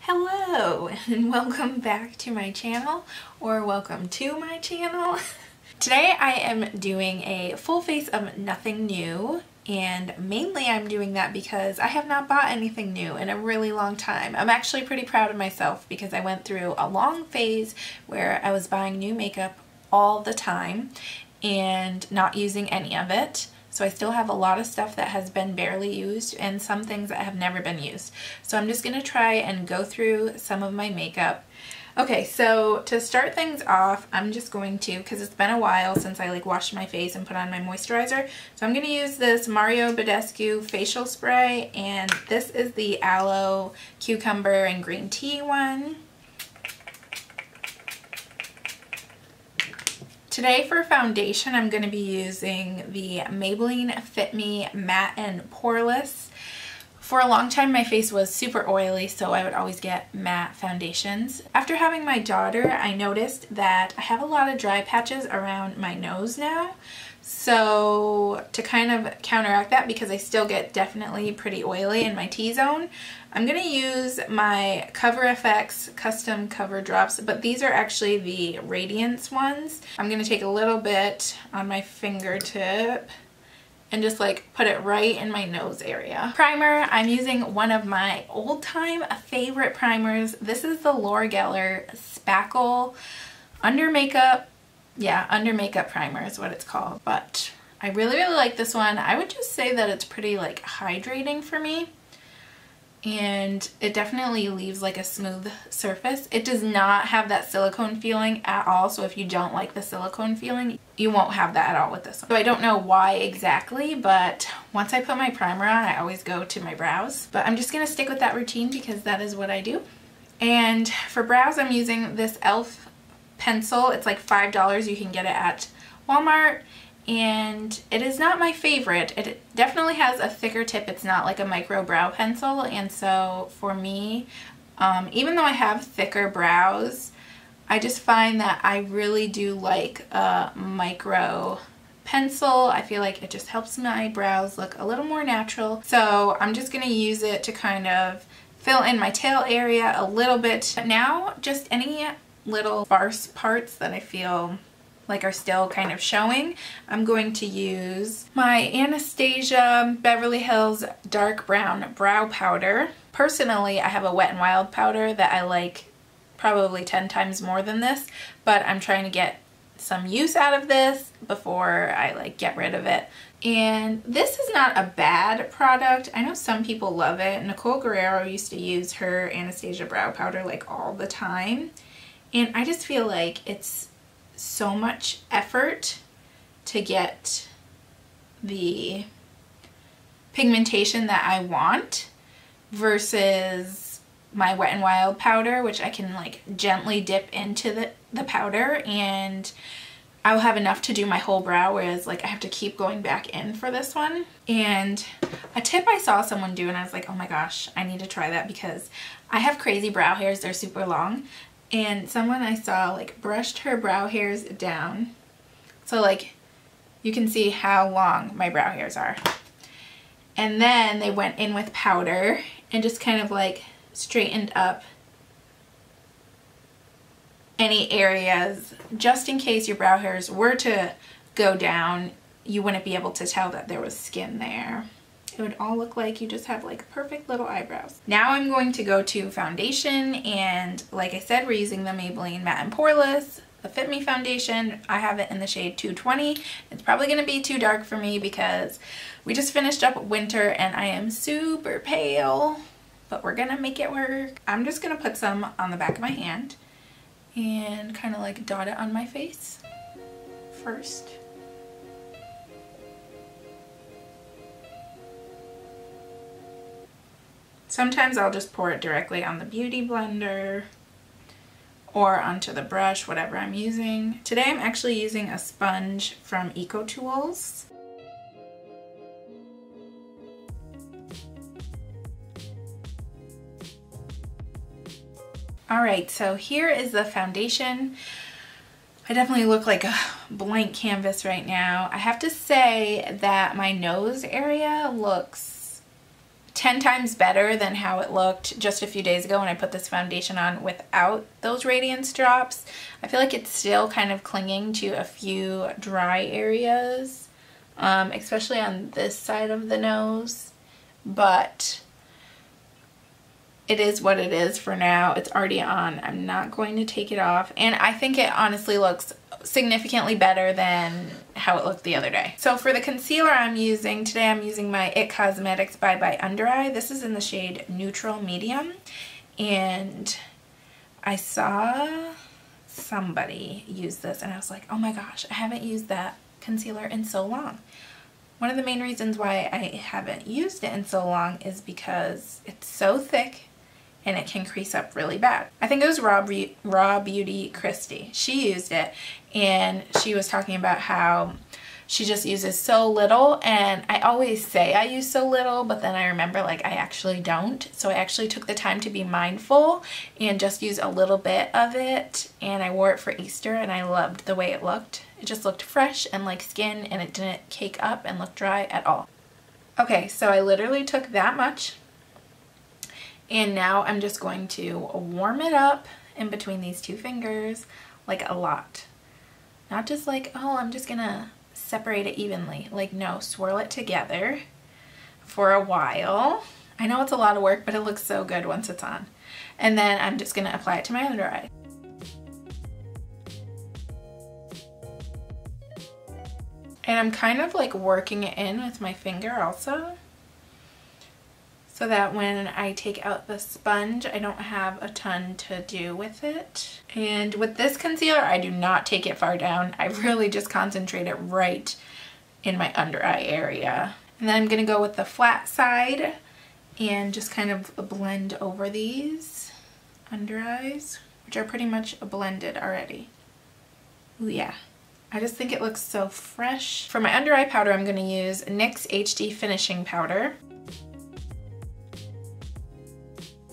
Hello and welcome back to my channel, or welcome to my channel. Today I am doing a full face of nothing new, and mainly I'm doing that because I have not bought anything new in a really long time. I'm actually pretty proud of myself because I went through a long phase where I was buying new makeup all the time and not using any of it. So I still have a lot of stuff that has been barely used and some things that have never been used. So I'm just going to try and go through some of my makeup. Okay, so to start things off, I'm just going to, because it's been a while since I washed my face and put on my moisturizer, so I'm going to use this Mario Badescu facial spray, and this is the aloe, cucumber, and green tea one. Today for foundation, I'm going to be using the Maybelline Fit Me Matte and Poreless. For a long time, my face was super oily, so I would always get matte foundations. After having my daughter, I noticed that I have a lot of dry patches around my nose now. So to kind of counteract that, because I still get definitely pretty oily in my T-zone, I'm going to use my Cover FX Custom Cover Drops, but these are actually the Radiance ones. I'm going to take a little bit on my fingertip and just put it right in my nose area. Primer, I'm using one of my old time favorite primers. This is the Laura Geller Spackle Under Makeup. Yeah, Under Makeup Primer is what it's called. But I really like this one. I would just say that it's pretty hydrating for me. And it definitely leaves a smooth surface. It does not have that silicone feeling at all, so if you don't like the silicone feeling, you won't have that at all with this one. So I don't know why exactly, but once I put my primer on, I always go to my brows. But I'm just going to stick with that routine because that is what I do. And for brows, I'm using this e.l.f. pencil. It's like $5. You can get it at Walmart. And it is not my favorite. It definitely has a thicker tip. It's not like a micro brow pencil, and so for me, even though I have thicker brows, I just find that I really do like a micro pencil. I feel like it just helps my brows look a little more natural. So I'm just going to use it to kind of fill in my tail area a little bit. But now, just any little sparse parts that I feel are still kind of showing, I'm going to use my Anastasia Beverly Hills Dark Brown Brow Powder. Personally, I have a Wet n Wild powder that I like probably 10 times more than this, but I'm trying to get some use out of this before I get rid of it. And this is not a bad product. I know some people love it. Nicole Guerrero used to use her Anastasia brow powder all the time, and I just feel like it's so much effort to get the pigmentation that I want versus my Wet n Wild powder, which I can gently dip into the powder and I'll have enough to do my whole brow, whereas I have to keep going back in for this one. And a tip I saw someone do and I was like, oh my gosh, I need to try that because I have crazy brow hairs. They're super long. And someone I saw brushed her brow hairs down, so you can see how long my brow hairs are. And then they went in with powder and just kind of straightened up any areas, just in case your brow hairs were to go down, you wouldn't be able to tell that there was skin there. It would all look like you just have perfect little eyebrows. Now I'm going to go to foundation, and like I said, we're using the Maybelline Matte and Poreless, the Fit Me foundation. I have it in the shade 220. It's probably going to be too dark for me because we just finished up winter and I am super pale, but we're gonna make it work. I'm just gonna put some on the back of my hand and kind of dot it on my face first. Sometimes I'll just pour it directly on the beauty blender or onto the brush, whatever I'm using. Today I'm actually using a sponge from EcoTools. Alright, so here is the foundation. I definitely look like a blank canvas right now. I have to say that my nose area looks 10 times better than how it looked just a few days ago when I put this foundation on without those radiance drops. I feel like it's still kind of clinging to a few dry areas, especially on this side of the nose, but it is what it is for now. It's already on. I'm not going to take it off, and I think it honestly looks significantly better than how it looked the other day. So for the concealer I'm using today, I'm using my It Cosmetics by Under Eye. This is in the shade Neutral Medium, and I saw somebody use this and I was like, oh my gosh, I haven't used that concealer in so long. One of the main reasons why I haven't used it in so long is because it's so thick and it can crease up really bad. I think it was Raw Beauty Christy. She used it and she was talking about how she just uses so little, and I always say I use so little, but then I remember like I actually don't. So I actually took the time to be mindful and just use a little bit of it, and I wore it for Easter and I loved the way it looked. It just looked fresh and like skin, and it didn't cake up and look dry at all. Okay, so I literally took that much, and now I'm just going to warm it up in between these two fingers, like a lot. Not just like, oh, I'm just gonna separate it evenly. Like, no, swirl it together for a while. I know it's a lot of work, but it looks so good once it's on. And then I'm just gonna apply it to my under eye. And I'm kind of like working it in with my finger also, so that when I take out the sponge, I don't have a ton to do with it. And with this concealer, I do not take it far down. I really just concentrate it right in my under eye area. And then I'm gonna go with the flat side and just kind of blend over these under eyes, which are pretty much blended already. Ooh, yeah. I just think it looks so fresh. For my under eye powder, I'm gonna use NYX HD Finishing Powder.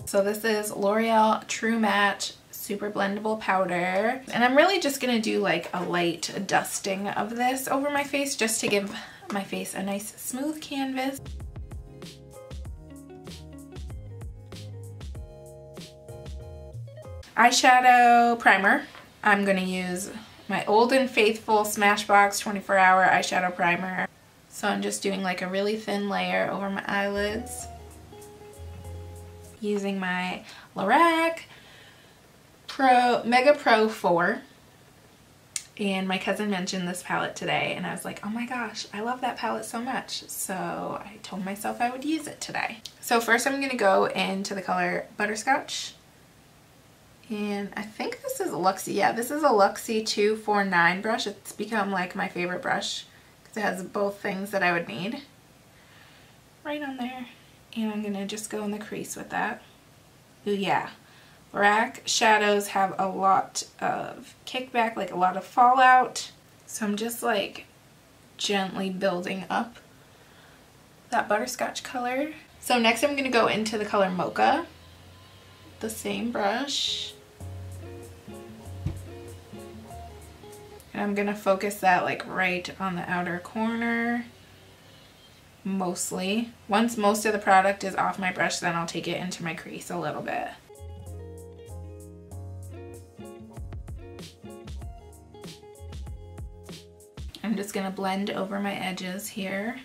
So this is L'Oreal True Match Super Blendable Powder. And I'm really just gonna do like a light dusting of this over my face just to give my face a nice smooth canvas. Eyeshadow primer. I'm gonna use my Old and Faithful Smashbox 24-hour eyeshadow primer. So I'm just doing like a really thin layer over my eyelids, using my Lorac Mega Pro 4. And my cousin mentioned this palette today and I was like, oh my gosh, I love that palette so much. So I told myself I would use it today. So first I'm gonna go into the color Butterscotch. And I think this is a Luxie. Yeah, this is a Luxie 249 brush. It's become like my favorite brush because it has both things that I would need. Right on there. And I'm going to just go in the crease with that. Ooh, yeah. Lorac shadows have a lot of kickback, like a lot of fallout. So I'm just like gently building up that butterscotch color. So next I'm going to go into the color Mocha. The same brush. And I'm going to focus that like right on the outer corner. Mostly. Once most of the product is off my brush, then I'll take it into my crease a little bit. I'm just going to blend over my edges here.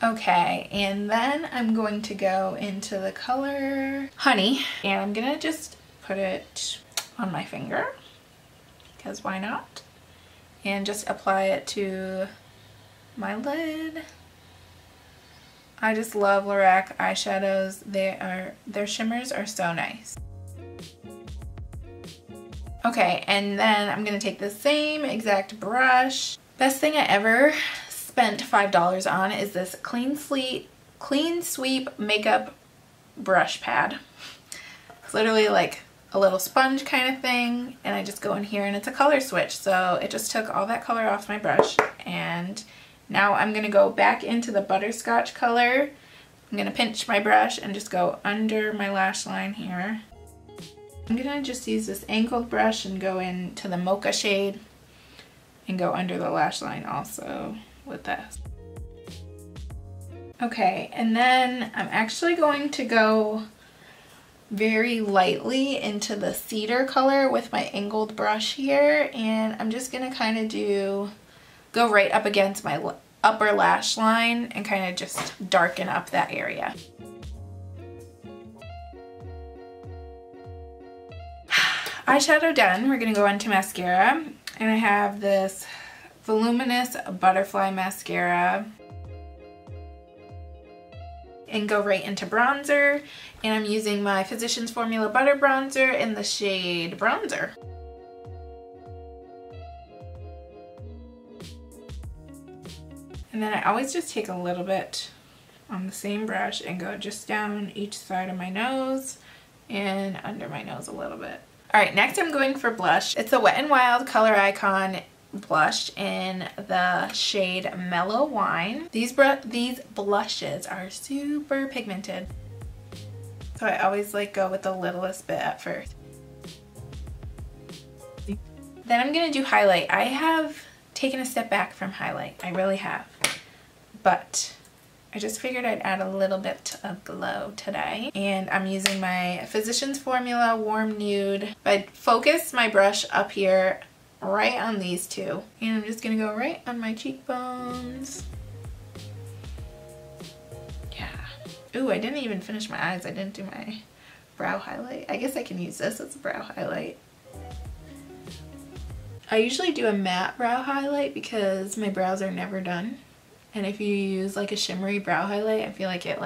Okay, and then I'm going to go into the color Honey, and I'm going to just put it on my finger, because why not? And just apply it to my lid. I just love Lorac eyeshadows. Their shimmers are so nice. Okay, and then I'm gonna take the same exact brush. Best thing I ever spent $5 on is this Clean Sweep Makeup Brush Pad. It's literally like a little sponge kind of thing, and I just go in here and it's a color switch. So it just took all that color off my brush, and now I'm gonna go back into the butterscotch color. I'm gonna pinch my brush and just go under my lash line here. I'm gonna just use this angled brush and go into the Mocha shade and go under the lash line also with this. Okay, and then I'm actually going to go very lightly into the cedar color with my angled brush here, and I'm just gonna kind of go right up against my upper lash line and kind of just darken up that area. Eyeshadow done, we're gonna go on to mascara, and I have this voluminous butterfly mascara, and go right into bronzer, and I'm using my Physicians Formula Butter Bronzer in the shade Bronzer. And then I always just take a little bit on the same brush and go just down each side of my nose and under my nose a little bit. Alright, next I'm going for blush. It's a Wet n Wild Color Icon blush in the shade Mellow Wine. These blushes are super pigmented, so I always like go with the littlest bit at first. Then I'm gonna do highlight. I have taken a step back from highlight, I really have, but I just figured I'd add a little bit of glow today, and I'm using my Physicians Formula Warm Nude. I focus my brush up here right on these two, and I'm just gonna go right on my cheekbones. Yeah. Ooh, I didn't even finish my eyes. I didn't do my brow highlight. I guess I can use this as a brow highlight. I usually do a matte brow highlight because my brows are never done, and if you use like a shimmery brow highlight, I feel like it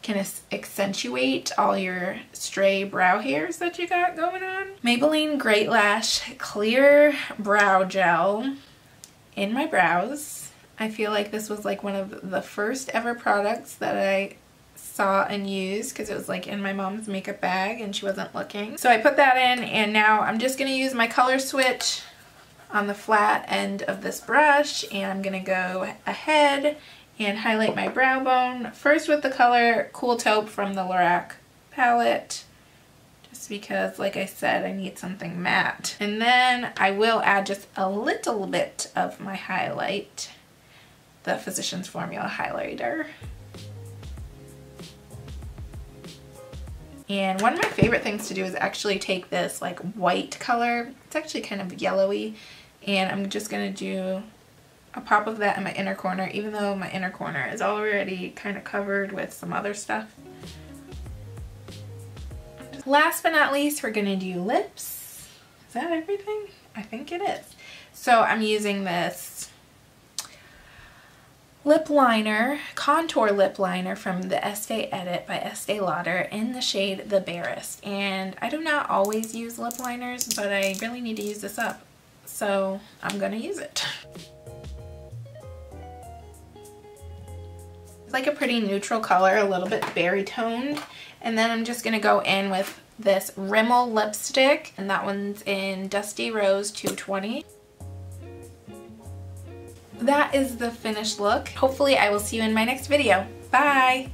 can accentuate all your stray brow hairs that you got going on. Maybelline Great Lash Clear Brow Gel in my brows. I feel like this was like one of the first ever products that I saw and used because it was like in my mom's makeup bag and she wasn't looking. So I put that in, and now I'm just going to use my color switch on the flat end of this brush, and I'm going to go ahead and highlight my brow bone. First with the color Cool Taupe from the Lorac palette, just because, like I said, I need something matte. And then I will add just a little bit of my highlight, the Physicians Formula highlighter. And one of my favorite things to do is actually take this like white color, it's actually kind of yellowy, and I'm just going to do a pop of that in my inner corner, even though my inner corner is already kind of covered with some other stuff. Last but not least, we're going to do lips. Is that everything? I think it is. So I'm using this lip liner, contour lip liner from the Estee Edit by Estee Lauder in the shade The Barest. And I do not always use lip liners, but I really need to use this up, so I'm going to use it. It's like a pretty neutral color, a little bit berry toned. And then I'm just going to go in with this Rimmel lipstick, and that one's in Dusty Rose 220. That is the finished look. Hopefully I will see you in my next video. Bye!